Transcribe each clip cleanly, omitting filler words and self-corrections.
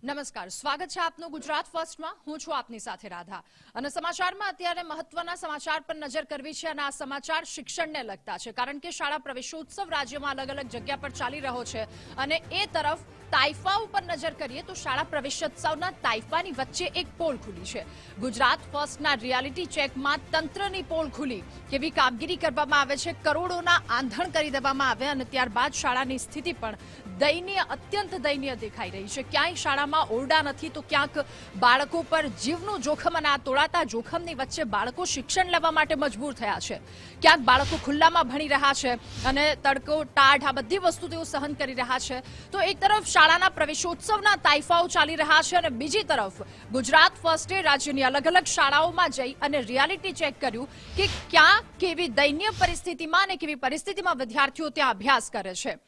નમસ્કાર, સ્વાગત છે આપનું ગુજરાત ફર્સ્ટમાં। હું છું આપની સાથે રાધા અને સમાચારમાં અત્યારે મહત્વના સમાચાર પર નજર કરવી છે અને આ સમાચાર શિક્ષણને લગતા છે, કારણ કે શાળા પ્રવેશોત્સવ રાજ્યમાં અલગ અલગ જગ્યા પર ચાલી રહ્યો છે અને એ તરફ તાઇફા ઉપર નજર કરીએ તો શાળા પ્રવેશોત્સવના તાઇફાની વચ્ચે એક પોલ ખુલી છે। ગુજરાત ફર્સ્ટના રિયાલિટી ચેકમાં તંત્રની પોલ ખુલી, કેવી કામગીરી કરવામાં આવે છે, કરોડોના આંધણ કરી દેવામાં આવે અને ત્યારબાદ શાળાની સ્થિતિ પણ દયનીય, અત્યંત દયનીય દેખાઈ રહી છે। ક્યાંય શાળામાં ઓરડા નથી તો ક્યાંક બાળકો પર જીવનું જોખમ અને આ તોળાતા જોખમની વચ્ચે બાળકો શિક્ષણ લેવા માટે મજબૂર થયા છે। ક્યાંક બાળકો ખુલ્લામાં ભણી રહ્યા છે અને તડકો, ટાઢ, આ બધી વસ્તુ તેઓ સહન કરી રહ્યા છે। તો એક તરફ શાળાના પ્રવેશોત્સવના તાઇફાઓ ચાલી રહ્યા છે અને બીજી તરફ ગુજરાત ફર્સ્ટે રાજ્યની અલગ અલગ શાળાઓમાં જઈ અને રિયાલિટી ચેક કર્યું કે ક્યાં કેવી દયનીય પરિસ્થિતિમાં અને કેવી પરિસ્થિતિમાં વિદ્યાર્થીઓ ત્યાં અભ્યાસ કરે છે।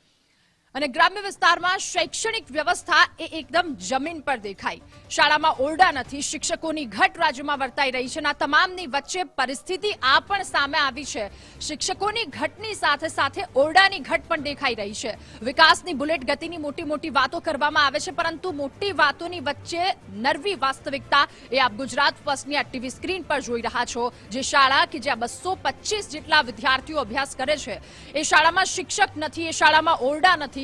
અને ગ્રામ્ય વિસ્તારમાં શૈક્ષણિક વ્યવસ્થા એ એકદમ જમીન પર દેખાઈ। શાળામાં ઓરડા નથી, શિક્ષકોની ઘટ રાજ્યમાં વર્તાઈ રહી છે અને આ તમામની વચ્ચે પરિસ્થિતિ આ પણ સામે આવી છે। શિક્ષકોની ઘટની સાથે સાથે ઓરડાની ઘટ પણ દેખાઈ રહી છે। વિકાસની બુલેટ ગતિની મોટી મોટી વાતો કરવામાં આવે છે, પરંતુ મોટી વાતોની વચ્ચે નરવી વાસ્તવિકતા એ આપ ગુજરાત ફર્સ્ટની આ ટીવી સ્ક્રીન પર જોઈ રહ્યા છો। જે શાળા કે જ્યાં 225 જેટલા વિદ્યાર્થીઓ અભ્યાસ કરે છે, એ શાળામાં શિક્ષક નથી, એ શાળામાં ઓરડા નથી,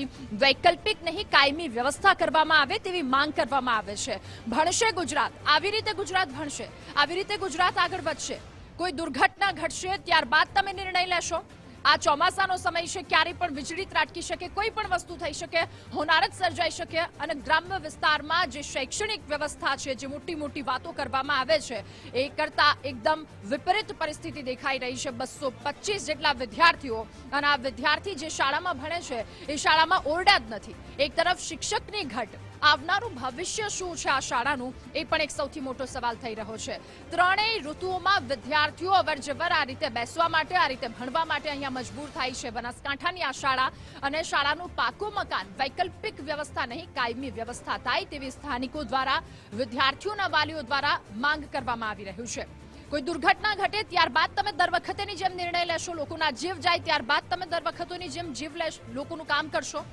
વૈકલ્પિક નહીં કાયમી વ્યવસ્થા કરવામાં આવે તેવી માંગ કરવામાં આવે છે। ભણશે ગુજરાત, આવી રીતે ગુજરાત ભણશે, આવી રીતે ગુજરાત આગળ વધશે। કોઈ દુર્ઘટના ઘટશે ત્યારબાદ તમે નિર્ણય લેશો। આ ચોમાસાનો સમય છે, ક્યારેય પણ વીજળી ત્રાટકી શકે, કોઈ પણ વસ્તુ થઈ શકે, હોનારત સર્જાઈ શકે અને ગ્રામ્ય વિસ્તારમાં જે શૈક્ષણિક વ્યવસ્થા છે, જે મોટી મોટી વાતો કરવામાં આવે છે, એ કરતા એકદમ વિપરીત પરિસ્થિતિ દેખાઈ રહી છે। 225 જેટલા વિદ્યાર્થીઓ અને આ વિદ્યાર્થી જે શાળામાં ભણે છે એ શાળામાં ઓરડા જ નથી। એક તરફ શિક્ષકની ઘટ, આવનારું ભવિષ્ય શું છે આ શાળાનું, એ પણ એક સૌથી મોટો સવાલ થઈ રહ્યો છે। ત્રણેય ઋતુઓમાં વિદ્યાર્થીઓ અવરજવર આ રીતે બેસવા માટે, આ રીતે ભણવા માટે અહીંયા મજબૂર થાય છે। બનાસકાંઠાની આ શાળા અને શાળાનું પાકું મકાન, વૈકલ્પિક વ્યવસ્થા નહીં કાયમી વ્યવસ્થા થાય તેવી સ્થાનિકો દ્વારા, વિદ્યાર્થીઓના વાલીઓ દ્વારા માંગ કરવામાં આવી રહ્યું છે। કોઈ દુર્ઘટના ઘટે ત્યારબાદ તમે દર વખતેની જેમ નિર્ણય લેશો, લોકોના જીવ જાય ત્યારબાદ તમે દર વખતોની જેમ જીવ લેશો, લોકોનું કામ કરશો।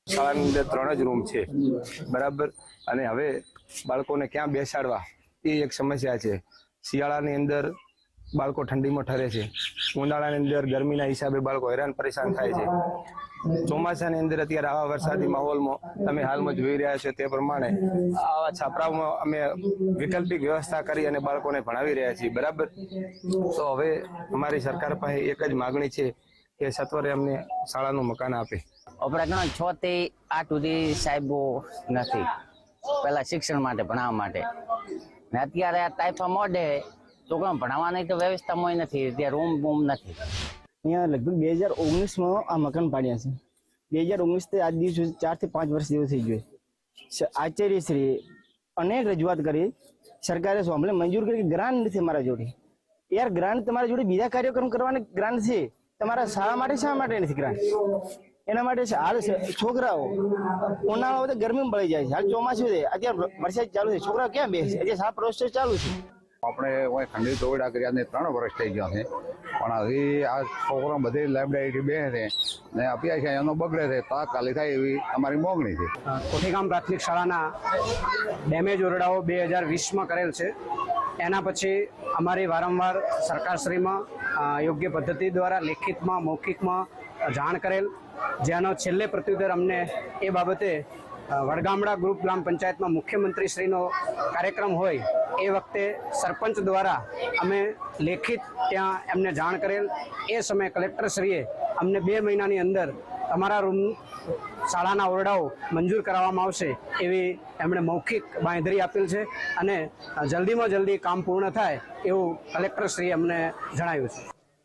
શાળાની અંદર 3 જ રૂમ છે, બરાબર, અને હવે બાળકોને ક્યાં બેસાડવા એ એક સમસ્યા છે। શિયાળાની અંદર બાળકો ઠંડીમાં ઠરે છે, ઉનાળાની અંદર ગરમીના હિસાબે બાળકો હેરાન પરેશાન થાય છે, ચોમાસાની અંદર અત્યારે આવા વરસાદી માહોલમાં તમે હાલમાં જોઈ રહ્યા છો તે પ્રમાણે આવા છાપરાઓમાં અમે વૈકલ્પિક વ્યવસ્થા કરી અને બાળકોને ભણાવી રહ્યા છીએ, બરાબર। તો હવે અમારી સરકાર પાસે એક જ માગણી છે કે સત્વરે અમને શાળાનું મકાન આપે। આપણા 6 થી 8 સુધી સાહેબો નથી, પેલા શિક્ષણ માટે, ભણાવવા માટે, ને અત્યારે આ તાઇફા મોડે છોકરા ભણાવવાની તો વ્યવસ્થામાં નથી, ત્યાં રૂમ નથી। અહીંયા લગભગ 2019માં આ મકાન પાડ્યા છે। 2019 થી આજ દિવસ 4 થી 5 વર્ષ જેવું થઈ ગયું। આચાર્યશ્રી અનેક રજૂઆત કરી, સરકારે અમને મંજૂર કરી કે ગ્રાન્ટ નથી અમારા જોડે। યાર ગ્રાન્ટ તમારા જોડે બીજા કાર્યક્રમ કરવાને ગ્રાન્ટ છે, તમારા શાળા માટે શા માટે નથી ગ્રાન્ટ? એના માટે હાલ છોકરાઓ ઉનાળો ગરમીમાં બળી જાય છે, હાલ ચોમાસું છે, અત્યારે વરસાદ ચાલુ છે, છોકરાઓ ક્યાં બેસે? અત્યારે આ પ્રોસેસ ચાલુ છે। આપણે ખંડિત ઓરડા કર્યા 3 વર્ષ થઈ ગયા છે, પણ હજી આ છોકરા બધી લાઇબ્રેરી બેસે છે ને અભ્યાસ એનો બગડે છે, તાત્કાલિક થાય એવી અમારી માંગણી છે। કોઠીગામ પ્રાથમિક શાળાના ડેમેજ ઓરડાઓ 2020માં કરેલ છે। એના પછી અમારી વારંવાર સરકારશ્રીમાં યોગ્ય પદ્ધતિ દ્વારા લેખિતમાં, મૌખિકમાં જાણ કરેલ, જેનો છેલ્લે પ્રત્યુત્તર અમને એ બાબતે વડગામડા ગ્રુપ ગ્રામ પંચાયતમાં મુખ્યમંત્રીશ્રીનો કાર્યક્રમ હોય એ વખતે સરપંચ દ્વારા અમે લેખિત ત્યાં એમને જાણ કરેલ। એ સમયે કલેક્ટરશ્રીએ અમને 2 મહિનાની અંદર તમારા રૂમ, શાળાના ઓરડાઓ મંજૂર કરાવવામાં આવશે એવી એમણે મૌખિક બાંયધરી આપેલ છે અને જલ્દીમાં જલ્દી કામ પૂર્ણ થાય એવું કલેક્ટરશ્રીએ અમને જણાવ્યું છે।